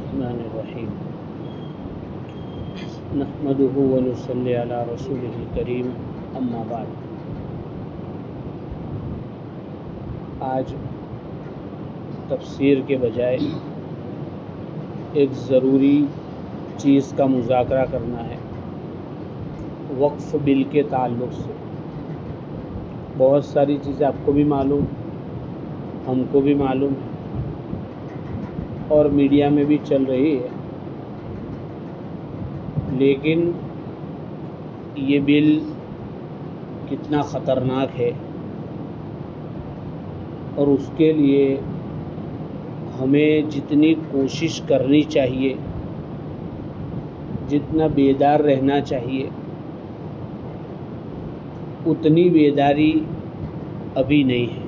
الرحمن الرحیم نحمده ونصلی علی رسولہ الکریم اما بعد۔ آج تفسیر کے بجائے ایک ضروری چیز کا مذاکرہ کرنا ہے، وقف بل کے تعلق سے۔ بہت ساری چیزیں آپ کو بھی معلوم، ہم کو بھی معلوم ہے اور میڈیا میں بھی چل رہی ہے، لیکن یہ بل کتنا خطرناک ہے اور اس کے لیے ہمیں جتنی کوشش کرنی چاہیے، جتنا بیدار رہنا چاہیے، اتنی بیداری ابھی نہیں ہے،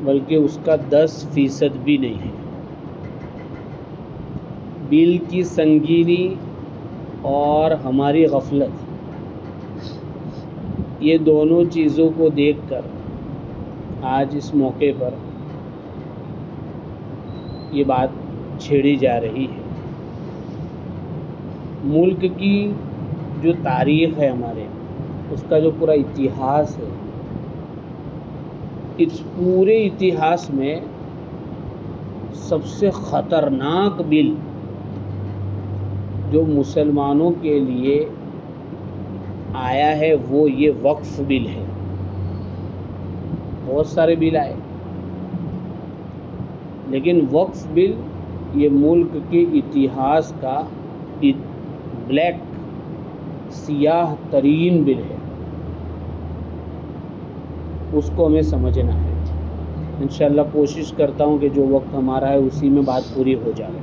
بلکہ اس کا 10% بھی نہیں ہے۔ بل کی سنگینی اور ہماری غفلت، یہ دونوں چیزوں کو دیکھ کر آج اس موقع پر یہ بات چھیڑی جا رہی ہے۔ ملک کی جو تاریخ ہے ہمارے، اس کا جو پورا اتہاس ہے، اس پورے اتہاس میں سب سے خطرناک بل جو مسلمانوں کے لیے آیا ہے وہ یہ وقف بل ہے۔ بہت سارے بل آئے، لیکن وقف بل یہ ملک کے اتہاس کا بلیک، سیاہ ترین بل ہے، اس کو ہمیں سمجھنا ہے۔ انشاءاللہ کوشش کرتا ہوں کہ جو وقت ہمارا ہے اسی میں بات پوری ہو جائے۔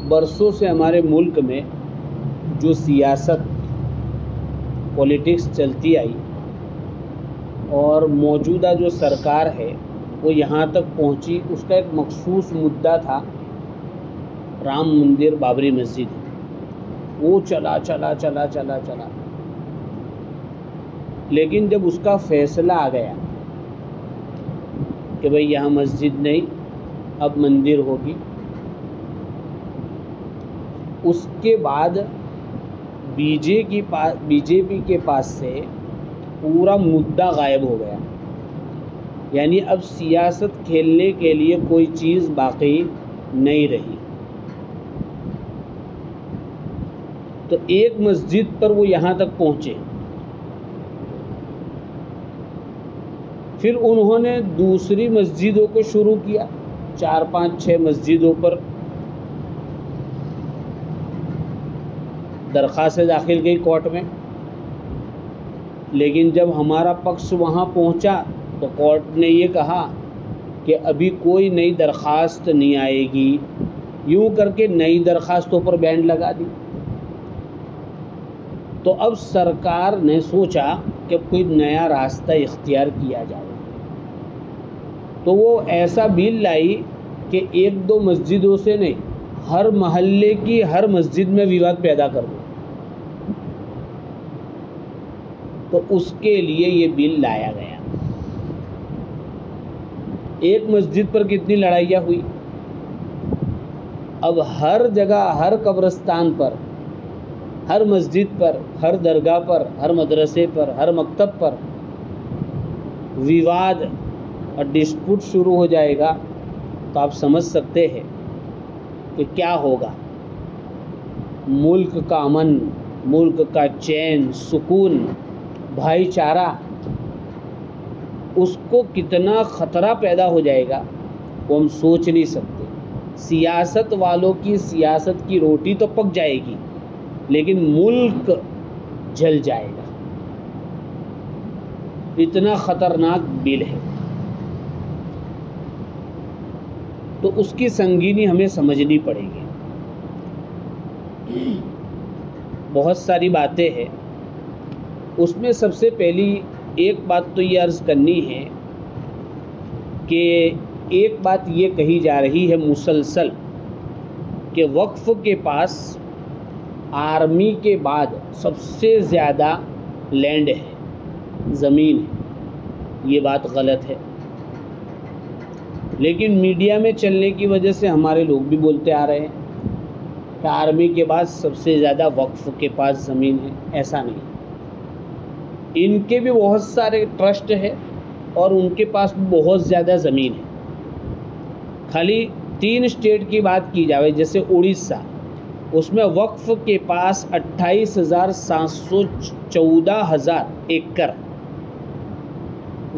برسوں سے ہمارے ملک میں جو سیاست، پولیٹکس چلتی آئی اور موجودہ جو سرکار ہے وہ یہاں تک پہنچی، اس کا ایک مخصوص مدعا تھا رام مندر، بابری مسجد۔ وہ چلا لیکن جب اس کا فیصلہ آ گیا کہ بھئی یہاں مسجد نہیں، اب مندر ہوگی، اس کے بعد بی جے پی کے پاس سے پورا مدعا غائب ہو گیا، یعنی اب سیاست کھیلنے کے لیے کوئی چیز باقی نہیں رہی۔ تو ایک مسجد پر وہ یہاں تک پہنچے، پھر انہوں نے دوسری مسجدوں کو شروع کیا، 4 5 6 مسجدوں پر درخواستیں داخل کی کورٹ میں، لیکن جب ہمارا پکش وہاں پہنچا تو کورٹ نے یہ کہا کہ ابھی کوئی نئی درخواست نہیں آئے گی، یوں کر کے نئی درخواستوں پر بین لگا دی۔ تو اب سرکار نے سوچا کہ کوئی نیا راستہ اختیار کیا جائے، تو وہ ایسا بل لائی کہ 1 2 مسجدوں سے نہیں، ہر محلے کی ہر مسجد میں وواد پیدا کر دو۔ تو اس کے لیے یہ بل لایا گیا۔ ایک مسجد پر کتنی لڑائیاں ہوئی، اب ہر جگہ، ہر قبرستان پر، ہر مسجد پر، ہر درگاہ پر، ہر مدرسے پر، ہر مکتب پر وواد اور ڈسپوٹ شروع ہو جائے گا، تو آپ سمجھ سکتے ہیں کہ کیا ہوگا۔ ملک کا امن، ملک کا چین، سکون، بھائی چارہ، اس کو کتنا خطرہ پیدا ہو جائے گا وہ ہم سوچ نہیں سکتے۔ سیاست والوں کی سیاست کی روٹی تو پک جائے گی، لیکن ملک جل جائے گا۔ اتنا خطرناک بل ہے، تو اس کی سنگینی ہمیں سمجھنی پڑے گی۔ بہت ساری باتیں ہیں، اس میں سب سے پہلی ایک بات تو یہ عرض کرنی ہے کہ ایک بات یہ کہی جا رہی ہے مسلسل کہ وقف کے پاس آرمی کے بعد سب سے زیادہ لینڈ ہے، زمین ہے۔ یہ بات غلط ہے۔ لیکن میڈیا میں چلنے کی وجہ سے ہمارے لوگ بھی بولتے آ رہے ہیں کہ آرمی کے بعد سب سے زیادہ وقف کے پاس زمین ہے. ایسا نہیں، ان کے بھی بہت سارے ٹرسٹ ہے اور ان کے پاس بہت زیادہ زمین ہے. خالی 3 اسٹیٹ کی بات کی جائے جیسے اڑیسہ، اس میں وقف کے پاس 28,714 ایکڑ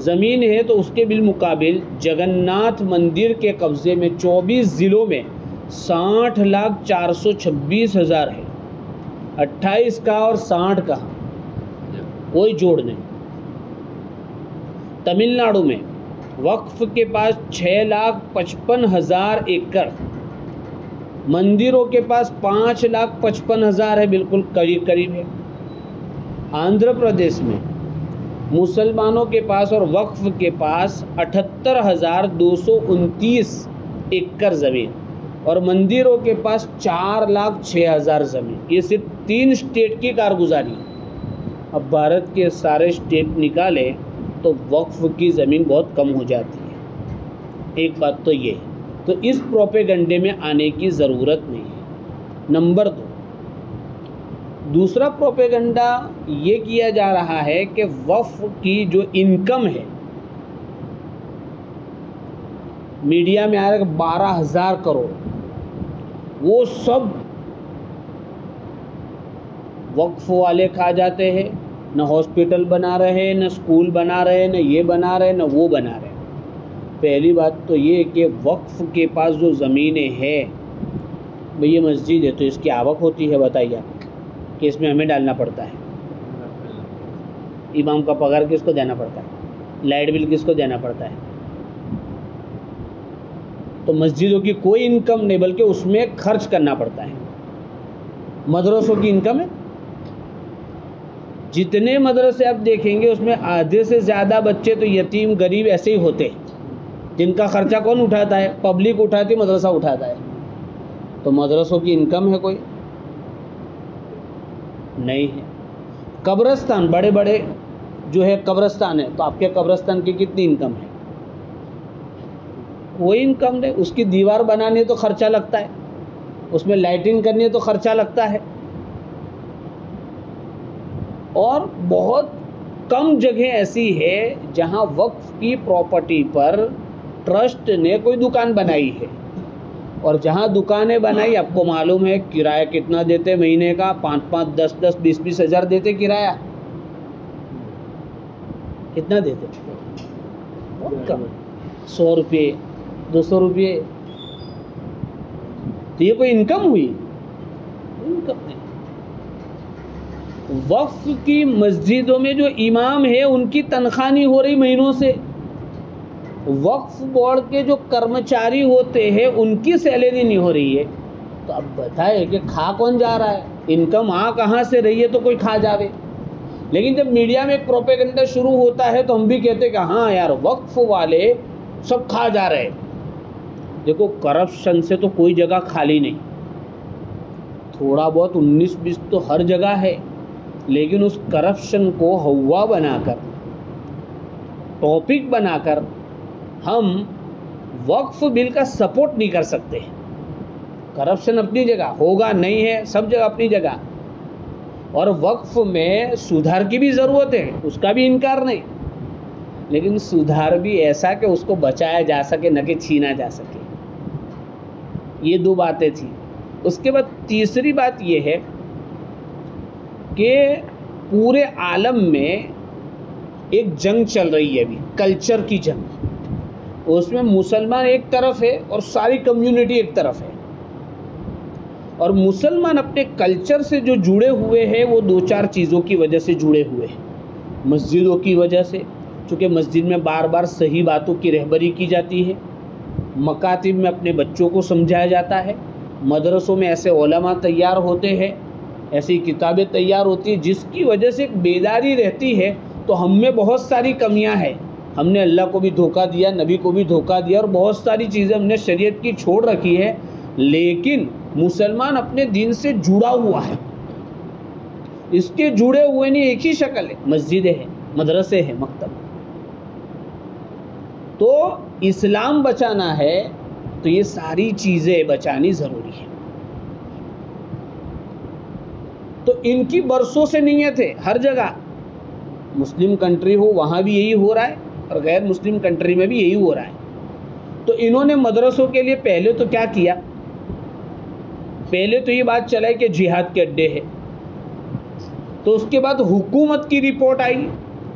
زمین ہے، تو اس کے بالمقابل جگن ناتھ مندر کے قبضے میں 24 ضلعوں میں 60,426,000 ہے. 28 کا اور 60 کا کوئی جوڑ نہیں. تمل ناڈو میں وقف کے پاس 6,55,000 ایکڑ، مندروں کے پاس 5,55,000 ہے، بالکل قریب قریب ہے. آندھرا پردیش میں مسلمانوں کے پاس اور وقف کے پاس 78,229 ایکڑ زمین اور مندروں کے پاس 4,06,000 زمین. یہ صرف 3 اسٹیٹ کی کارگزاری ہے. اب بھارت کے سارے اسٹیٹ نکالے تو وقف کی زمین بہت کم ہو جاتی ہے. ایک بات تو یہ ہے، تو اس پروپیگنڈے میں آنے کی ضرورت نہیں ہے. نمبر 2، دوسرا پروپیگنڈا یہ کیا جا رہا ہے کہ وقف کی جو انکم ہے، میڈیا میں آ رہا ہے کہ 12,000 کروڑ، وہ سب وقف والے کھا جاتے ہیں. نہ ہاسپٹل بنا رہے، نہ اسکول بنا رہے، نہ یہ بنا رہے، نہ وہ بنا رہے. پہلی بات تو یہ کہ وقف کے پاس جو زمینیں ہیں، بھئی یہ مسجد ہے تو اس کی آوک ہوتی ہے، بتائیے آپ کہ اس میں ہمیں ڈالنا پڑتا ہے. امام کا پگار کس کو دینا پڑتا ہے؟ لائٹ بل کس کو دینا پڑتا ہے؟ تو مسجدوں کی کوئی انکم نہیں، بلکہ اس میں خرچ کرنا پڑتا ہے. مدرسوں کی انکم ہے، جتنے مدرسے آپ دیکھیں گے اس میں آدھے سے زیادہ بچے تو یتیم غریب ایسے ہی ہوتے ہیں، جن کا خرچہ کون اٹھاتا ہے؟ پبلک اٹھاتی، مدرسہ اٹھاتا ہے. تو مدرسوں کی انکم ہے کوئی؟ نہیں ہے. قبرستان، بڑے بڑے جو ہے قبرستان ہے، تو آپ کے قبرستان کی کتنی انکم ہے؟ کوئی انکم نہیں. اس کی دیوار بنانی ہے تو خرچہ لگتا ہے، اس میں لائٹنگ کرنی ہے تو خرچہ لگتا ہے. اور بہت کم جگہ ایسی ہے جہاں وقف کی پراپرٹی پر ٹرسٹ نے کوئی دکان بنائی ہے. اور جہاں دکانیں بنائی، آپ کو معلوم ہے کرایہ کتنا دیتے مہینے کا؟ 5,500، 10,000، 20,000 ہزار دیتے کرایہ. کتنا دیتے؟ بہت کم، 100 روپے، 200 روپے. تو یہ کوئی انکم ہوئی؟ انکم نہیں. وقف کی مسجدوں میں جو امام ہے ان کی تنخواہ نہیں ہو رہی مہینوں سے. وقف بورڈ کے جو کرمچاری ہوتے ہیں ان کی سیلری نہیں ہو رہی ہے. تو اب بتائے کہ کھا کون جا رہا ہے؟ انکم آ کہاں سے رہی ہے تو کوئی کھا جاوے. لیکن جب میڈیا میں ایک پروپیگنڈا شروع ہوتا ہے تو ہم بھی کہتے ہیں کہ ہاں یار وقف والے سب کھا جا رہے ہیں. دیکھو کرپشن سے تو کوئی جگہ خالی نہیں، تھوڑا بہت 19-20 تو ہر جگہ ہے. لیکن اس کرپشن کو ہوا بنا کر، ٹاپک بنا کر ہم وقف بل کا سپورٹ نہیں کر سکتے. کرپشن اپنی جگہ ہوگا، نہیں ہے، سب جگہ اپنی جگہ. اور وقف میں سدھار کی بھی ضرورت ہے، اس کا بھی انکار نہیں. لیکن سدھار بھی ایسا کہ اس کو بچایا جا سکے، نہ کہ چھینا جا سکے. یہ 2 باتیں تھیں. اس کے بعد تیسری بات یہ ہے کہ پورے عالم میں ایک جنگ چل رہی ہے ابھی، کلچر کی جنگ. اس میں مسلمان ایک طرف ہے اور ساری کمیونٹی ایک طرف ہے. اور مسلمان اپنے کلچر سے جو جڑے ہوئے ہیں وہ 2-4 چیزوں کی وجہ سے جڑے ہوئے ہیں. مسجدوں کی وجہ سے، چونکہ مسجد میں بار بار صحیح باتوں کی رہبری کی جاتی ہے، مکاتب میں اپنے بچوں کو سمجھایا جاتا ہے، مدرسوں میں ایسے علماء تیار ہوتے ہیں، ایسی کتابیں تیار ہوتی ہیں جس کی وجہ سے ایک بیداری رہتی ہے. تو ہم میں بہت ساری کمیاں ہیں، ہم نے اللہ کو بھی دھوکہ دیا، نبی کو بھی دھوکہ دیا، اور بہت ساری چیزیں ہم نے شریعت کی چھوڑ رکھی ہے. لیکن مسلمان اپنے دین سے جڑا ہوا ہے. اس کے جڑے ہوئے نہیں، ایک ہی شکل ہے، مسجدیں ہیں، مدرسے ہیں، مکتب. تو اسلام بچانا ہے تو یہ ساری چیزیں بچانی ضروری ہے. تو ان کی برسوں سے نیت ہے ہر جگہ، مسلم کنٹری ہو وہاں بھی یہی ہو رہا ہے اور غیر مسلم کنٹری میں بھی یہی ہو رہا ہے. تو انہوں نے مدرسوں کے لیے پہلے تو کیا کیا، پہلے تو یہ بات چلائی کہ جہاد کے اڈے ہیں. تو اس کے بعد حکومت کی رپورٹ آئی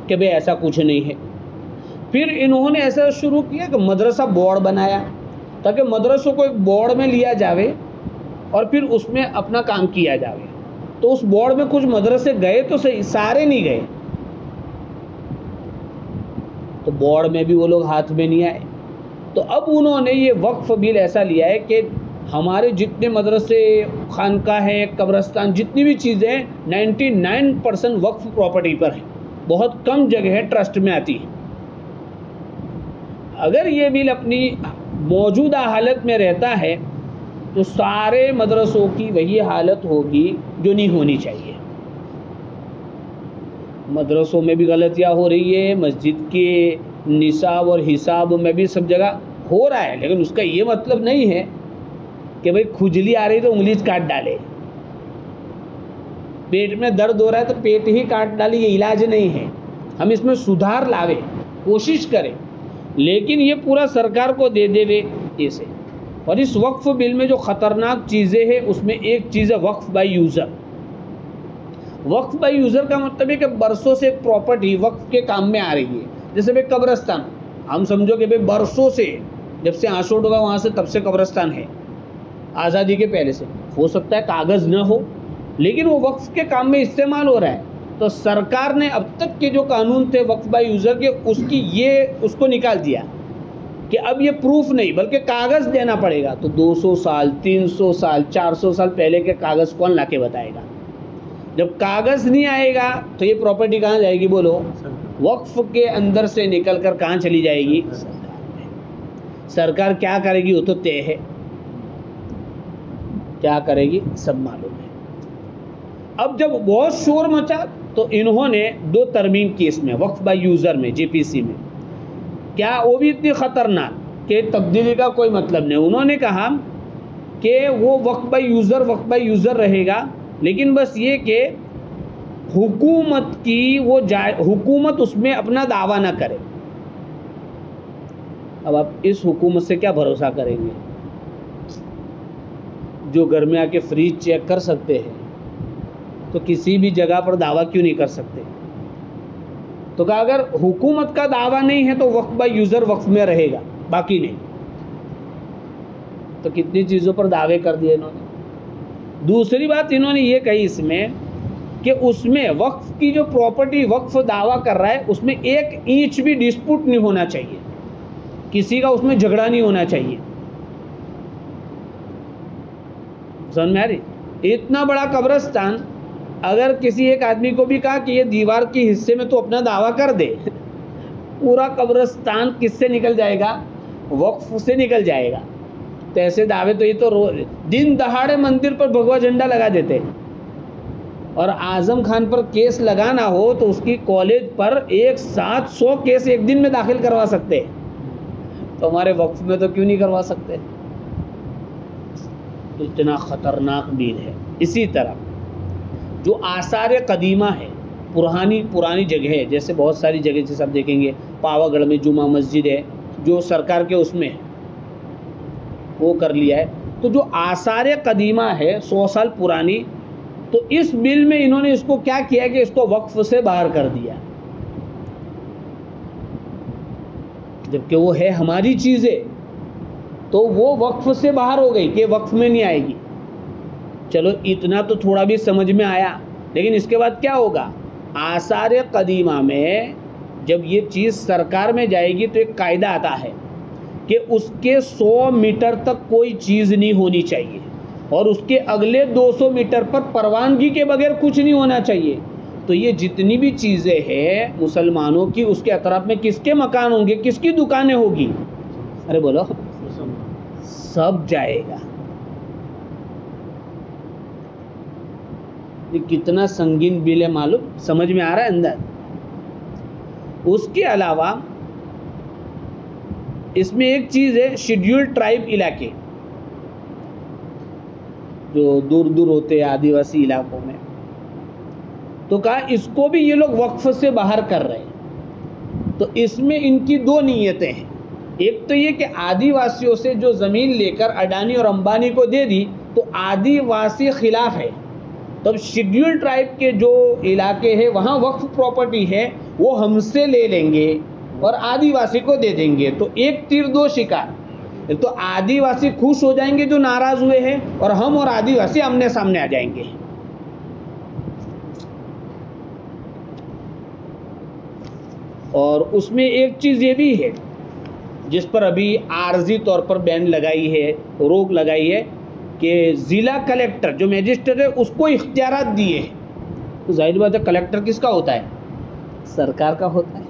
کہ بھئی ایسا کچھ نہیں ہے. پھر انہوں نے ایسا شروع کیا کہ مدرسہ بورڈ بنایا تاکہ مدرسوں کو ایک بورڈ میں لیا جاوے اور پھر اس میں اپنا کام کیا جاوے. تو اس بورڈ میں کچھ مدرسے گئے تو صحیح، سارے نہیں گئے. تو بورڈ میں بھی وہ لوگ ہاتھ میں نہیں آئے. تو اب انہوں نے یہ وقف بل ایسا لیا ہے کہ ہمارے جتنے مدرسے، خانقاہ ہے، قبرستان، جتنی بھی چیزیں 99% وقف پراپرٹی پر ہیں. بہت کم جگہ ہے ٹرسٹ میں آتی ہے. اگر یہ بل اپنی موجودہ حالت میں رہتا ہے تو سارے مدرسوں کی وہی حالت ہوگی جو نہیں ہونی چاہیے. مدرسوں میں بھی غلطیاں ہو رہی ہے، مسجد کے نصاب اور حساب میں بھی سب جگہ ہو رہا ہے، لیکن اس کا یہ مطلب نہیں ہے کہ بھئی کھجلی آ رہی تو انگلی کاٹ ڈالے، پیٹ میں درد ہو رہا ہے تو پیٹ ہی کاٹ ڈالے، یہ علاج نہیں ہے. ہم اس میں سدھار لاوے، کوشش کریں، لیکن یہ پورا سرکار کو دے دے وے ایسے. اور اس وقف بل میں جو خطرناک چیزیں ہیں اس میں ایک چیز ہے وقف بائی یوزر. وقف بائی یوزر کا مطلب ہے کہ برسوں سے ایک پراپرٹی وقف کے کام میں آ رہی ہے. جیسے بھئی قبرستان، ہم سمجھو کہ بھئی برسوں سے، جب سے آشوٹ ہوگا وہاں سے تب سے قبرستان ہے، آزادی کے پہلے سے. ہو سکتا ہے کاغذ نہ ہو لیکن وہ وقف کے کام میں استعمال ہو رہا ہے. تو سرکار نے اب تک کے جو قانون تھے وقف بائی یوزر کے، اس کو نکال دیا کہ اب یہ پروف نہیں بلکہ کاغذ دینا پڑے گا. تو 200 سال 300 سال 400 سال پہلے کے کاغذ کون لا کے بتائے گا؟ جب کاغذ نہیں آئے گا تو یہ پراپرٹی کہاں جائے گی بولو؟ وقف کے اندر سے نکل کر کہاں چلی جائے گی؟ سرکار کیا کرے گی وہ تو طے ہے، کیا کرے گی سب معلوم ہے. اب جب بہت شور مچا تو انہوں نے 2 ترمیم کی اس میں وقف بائی یوزر میں، جی پی سی میں. کیا وہ بھی اتنی خطرناک کہ تبدیلی کا کوئی مطلب نہیں. انہوں نے کہا کہ وہ وقف بائی یوزر رہے گا، لیکن بس یہ کہ حکومت کی حکومت اس میں اپنا دعویٰ نہ کرے. اب آپ اس حکومت سے کیا بھروسہ کریں گے جو گھر میں آ کے فریج چیک کر سکتے ہیں تو کسی بھی جگہ پر دعویٰ کیوں نہیں کر سکتے؟ تو کہا اگر حکومت کا دعویٰ نہیں ہے تو وقف بائی یوزر وقف میں رہے گا، باقی نہیں. تو کتنی چیزوں پر دعوے کر دیے انہوں نے. دوسری بات انہوں نے یہ کہی اس میں کہ اس میں وقف کی جو پراپرٹی وقف دعویٰ کر رہا ہے اس میں 1 انچ بھی ڈسپوٹ نہیں ہونا چاہیے، کسی کا اس میں جھگڑا نہیں ہونا چاہیے. سمجھ میں آ رہی؟ اتنا بڑا قبرستان اگر کسی ایک آدمی کو بھی کہا کہ یہ دیوار کی حصے میں تو اپنا دعویٰ کر دے، پورا قبرستان کس سے نکل جائے گا؟ وقف سے نکل جائے گا. تو ایسے دعوے تو یہ تو دن دہاڑے مندر پر بھگوا جھنڈا لگا دیتے. اور اعظم خان پر کیس لگانا ہو تو اس کی کالج پر ایک ساتھ 100 کیس ایک دن میں داخل کروا سکتے، تو ہمارے وقف میں تو کیوں نہیں کروا سکتے؟ اتنا خطرناک بل ہے. اسی طرح جو آثار قدیمہ ہے، پرانی جگہ ہے، جیسے بہت ساری جگہ جیسے آپ دیکھیں گے پاوا گڑھ میں جمعہ مسجد ہے جو سرکار کے اس میں ہے، وہ کر لیا ہے. تو جو آثار قدیمہ ہے 100 سال پرانی، تو اس بل میں انہوں نے اس کو کیا کیا کہ اس کو وقف سے باہر کر دیا، جبکہ وہ ہے ہماری چیزیں، تو وہ وقف سے باہر ہو گئی کہ وقف میں نہیں آئے گی. چلو اتنا تو تھوڑا بھی سمجھ میں آیا، لیکن اس کے بعد کیا ہوگا؟ آثار قدیمہ میں جب یہ چیز سرکار میں جائے گی تو ایک قاعدہ آتا ہے کہ اس کے 100 میٹر تک کوئی چیز نہیں ہونی چاہیے اور اس کے اگلے 200 میٹر پر پروانگی کے بغیر کچھ نہیں ہونا چاہیے. تو یہ جتنی بھی چیزیں ہیں مسلمانوں کی، اس کے اطراف میں کس کے مکان ہوں گے، کس کی دکانیں ہوگی؟ ارے بولو، سب جائے گا. یہ کتنا سنگین بل ہے معلوم، سمجھ میں آ رہا ہے اندر. اس کے علاوہ اس میں ایک چیز ہے شیڈیولڈ ٹرائب علاقے جو دور دور ہوتے ہیں آدیواسی علاقوں میں، تو کہا اس کو بھی یہ لوگ وقف سے باہر کر رہے ہیں۔ تو اس میں ان کی دو نیتیں ہیں، ایک تو یہ کہ آدیواسیوں سے جو زمین لے کر اڈانی اور امبانی کو دے دی تو آدیواسی خلاف ہے، تب شیڈیول ٹرائب کے جو علاقے ہیں وہاں وقف پراپرٹی ہے وہ ہم سے لے لیں گے اور آدیواسی کو دے دیں گے، تو ایک تیر دو شکار، تو آدیواسی خوش ہو جائیں گے جو ناراض ہوئے ہیں، اور ہم اور آدیواسی آمنے سامنے آ جائیں گے۔ اور اس میں ایک چیز یہ بھی ہے جس پر ابھی عارضی طور پر بین لگائی ہے، روک لگائی ہے، کہ ضلع کلیکٹر جو میجسٹریٹ ہے اس کو اختیارات دیے ہیں۔ تو ظاہر بات ہے کلیکٹر کس کا ہوتا ہے؟ سرکار کا ہوتا ہے،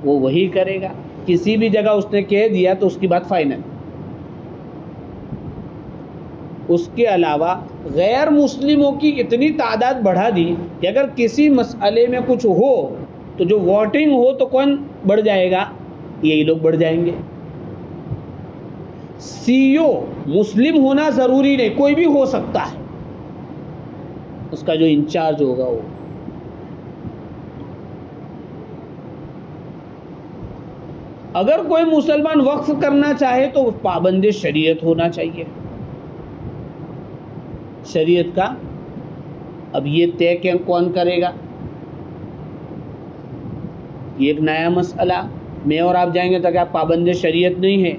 وہ وہی کرے گا، کسی بھی جگہ اس نے کہہ دیا تو اس کی بات فائنل۔ اس کے علاوہ غیر مسلموں کی اتنی تعداد بڑھا دی کہ اگر کسی مسئلے میں کچھ ہو تو جو ووٹنگ ہو تو کون بڑھ جائے گا؟ یہی لوگ بڑھ جائیں گے۔ سی او مسلم ہونا ضروری نہیں، کوئی بھی ہو سکتا ہے، اس کا جو انچارج ہوگا وہ۔ اگر کوئی مسلمان وقف کرنا چاہے تو پابند شریعت ہونا چاہیے، شریعت کا۔ اب یہ طے کہ کون کرے گا، یہ ایک نیا مسئلہ۔ میں اور آپ جائیں گے تو کیا پابند شریعت نہیں ہے؟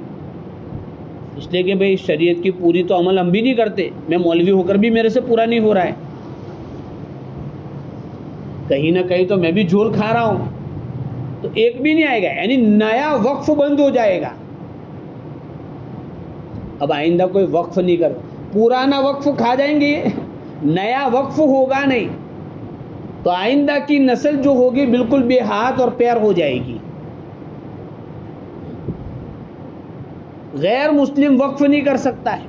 اس لیے کہ بھئی شریعت کی پوری تو عمل ہم بھی نہیں کرتے، میں مولوی ہو کر بھی میرے سے پورا نہیں ہو رہا ہے، کہیں نہ کہیں تو میں بھی جھول کھا رہا ہوں، تو ایک بھی نہیں آئے گا، یعنی نیا وقف بند ہو جائے گا۔ اب آئندہ کوئی وقف نہیں کر، پرانا وقف کھا جائیں گے، نیا وقف ہوگا نہیں، تو آئندہ کی نسل جو ہوگی بالکل بے ہاتھ اور پیر ہو جائے گی۔ غیر مسلم وقف نہیں کر سکتا ہے،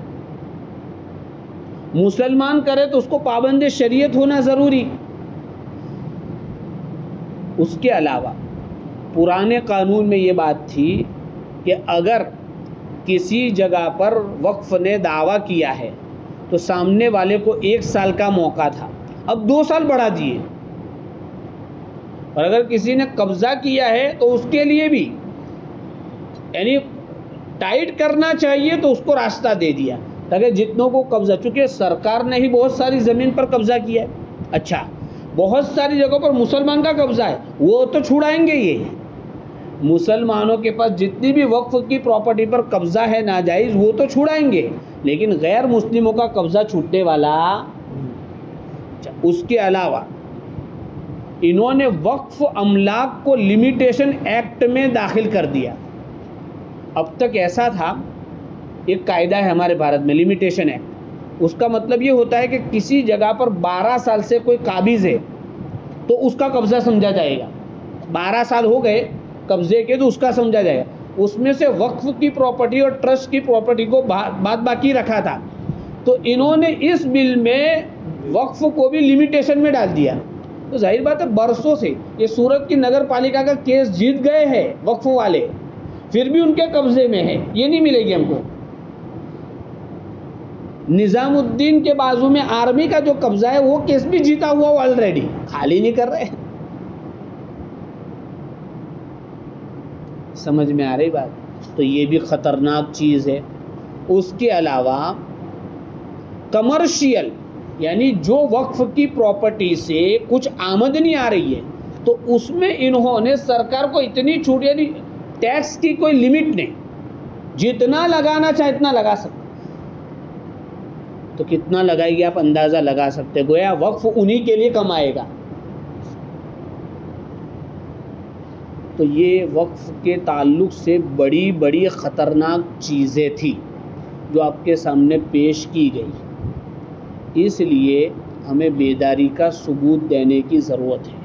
مسلمان کرے تو اس کو پابند شریعت ہونا ضروری۔ اس کے علاوہ پرانے قانون میں یہ بات تھی کہ اگر کسی جگہ پر وقف نے دعویٰ کیا ہے تو سامنے والے کو 1 سال کا موقع تھا، اب 2 سال بڑھا دیے، اور اگر کسی نے قبضہ کیا ہے تو اس کے لیے بھی یعنی ٹائٹ کرنا چاہیے تو اس کو راستہ دے دیا، تاکہ جتنوں کو قبضہ، چونکہ سرکار نے ہی بہت ساری زمین پر قبضہ کیا ہے، اچھا بہت ساری جگہوں پر مسلمان کا قبضہ ہے، وہ تو چھڑائیں گے۔ یہ مسلمانوں کے پاس جتنی بھی وقف کی پراپرٹی پر قبضہ ہے ناجائز وہ تو چھڑائیں گے، لیکن غیر مسلموں کا قبضہ چھوٹنے والا۔ اس کے علاوہ انہوں نے وقف املاک کو لمیٹیشن ایکٹ میں داخل کر دیا۔ اب تک ایسا تھا، ایک قاعدہ ہے ہمارے بھارت میں لمیٹیشن ایکٹ، اس کا مطلب یہ ہوتا ہے کہ کسی جگہ پر 12 سال سے کوئی قابض ہے تو اس کا قبضہ سمجھا جائے گا، 12 سال ہو گئے قبضے کے تو اس کا سمجھا جائے گا۔ اس میں سے وقف کی پراپرٹی اور ٹرسٹ کی پراپرٹی کو بعد باقی رکھا تھا، تو انہوں نے اس بل میں وقف کو بھی لمیٹیشن میں ڈال دیا۔ تو ظاہر بات ہے برسوں سے یہ سورت کی نگر پالیکا کا کیس جیت گئے ہیں وقف والے، پھر بھی ان کے قبضے میں ہے، یہ نہیں ملے گی ہم کو۔ نظام الدین کے بازو میں آرمی کا جو قبضہ ہے وہ کیس بھی جیتا ہوا وہ آلریڈی خالی نہیں کر رہے۔ سمجھ میں آ رہی بات؟ تو یہ بھی خطرناک چیز ہے۔ اس کے علاوہ کمرشیل یعنی جو وقف کی پراپرٹی سے کچھ آمدنی آ رہی ہے تو اس میں انہوں نے سرکار کو اتنی چھوٹ، یعنی ٹیکس کی کوئی لمٹ نہیں، جتنا لگانا چاہے اتنا لگا سکتے۔ تو کتنا لگائے گی آپ اندازہ لگا سکتے، گویا وقف انہی کے لیے کمائے گا۔ تو یہ وقف کے تعلق سے بڑی بڑی خطرناک چیزیں تھیں جو آپ کے سامنے پیش کی گئی، اس لیے ہمیں بیداری کا ثبوت دینے کی ضرورت ہے،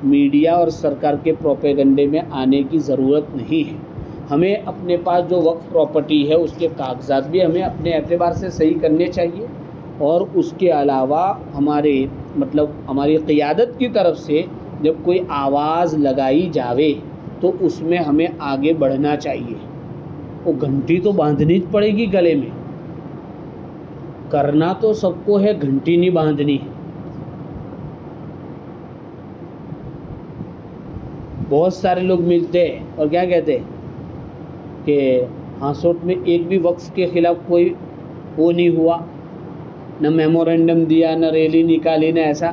میڈیا اور سرکار کے پروپیگنڈے میں آنے کی ضرورت نہیں ہے۔ ہمیں اپنے پاس جو وقف پراپرٹی ہے اس کے کاغذات بھی ہمیں اپنے اعتبار سے صحیح کرنے چاہیے، اور اس کے علاوہ ہماری قیادت کی طرف سے جب کوئی آواز لگائی جاوے تو اس میں ہمیں آگے بڑھنا چاہیے. وہ گھنٹی تو باندھنی پڑے گی گلے میں، کرنا تو سب کو ہے، گھنٹی نہیں باندھنی ہے. بہت سارے لوگ ملتے ہیں اور کیا کہتے ہیں کہ ہاسوٹ میں ایک بھی وقف کے خلاف کوئی وہ نہیں ہوا، نہ میمورینڈم دیا، نہ ریلی نکالی، نہ ایسا.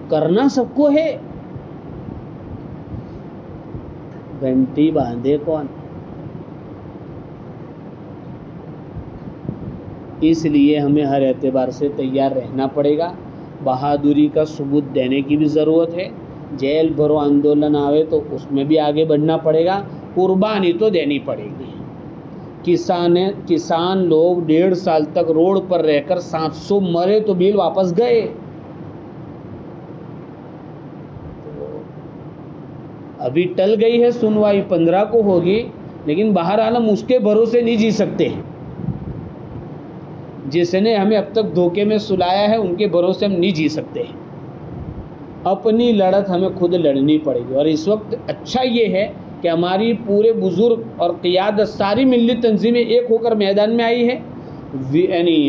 کرنا سب کو ہے، گھنٹی باندھے کون؟ اس لیے ہمیں ہر اعتبار سے تیار رہنا پڑے گا. بہادری کا ثبوت دینے کی بھی ضرورت ہے. جیل بھرو آندولن آوے تو اس میں بھی آگے بڑھنا پڑے گا. قربانی تو دینی پڑے گی. کسان لوگ 1.5 سال تک روڈ پر رہ کر 700 مرے تو بل واپس گئے. ابھی ٹل گئی ہے سنوائی، 15 کو ہوگی، لیکن بہرحال ہم اس کے بھروسے نہیں جی سکتے ہیں. جس نے ہمیں اب تک دھوکے میں سلایا ہے ان کے بھروسے ہم نہیں جی سکتے ہیں. اپنی لڑت ہمیں خود لڑنی پڑے گی. اور اس وقت اچھا یہ ہے کہ ہماری پورے بزرگ اور قیادت ساری ملی تنظیمیں ایک ہو کر میدان میں آئی ہے،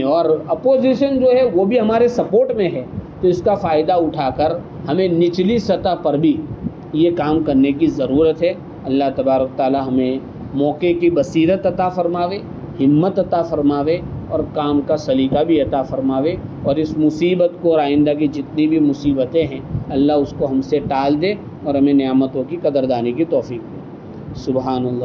اور اپوزیشن جو ہے وہ بھی ہمارے سپورٹ میں ہے. تو اس کا فائدہ اٹھا کر ہمیں نچلی سطح پر بھی یہ کام کرنے کی ضرورت ہے. اللہ تبارک تعالی ہمیں موقع کی بصیرت عطا فرماوے، ہمت عطا فرماوے اور کام کا سلیقہ بھی عطا فرماوے. اور اس مصیبت کو اور آئندہ کی جتنی بھی مصیبتیں ہیں اللہ اس کو ہم سے ٹال دے اور ہمیں نعمتوں کی قدردانی کی توفیق دے. سبحان اللہ.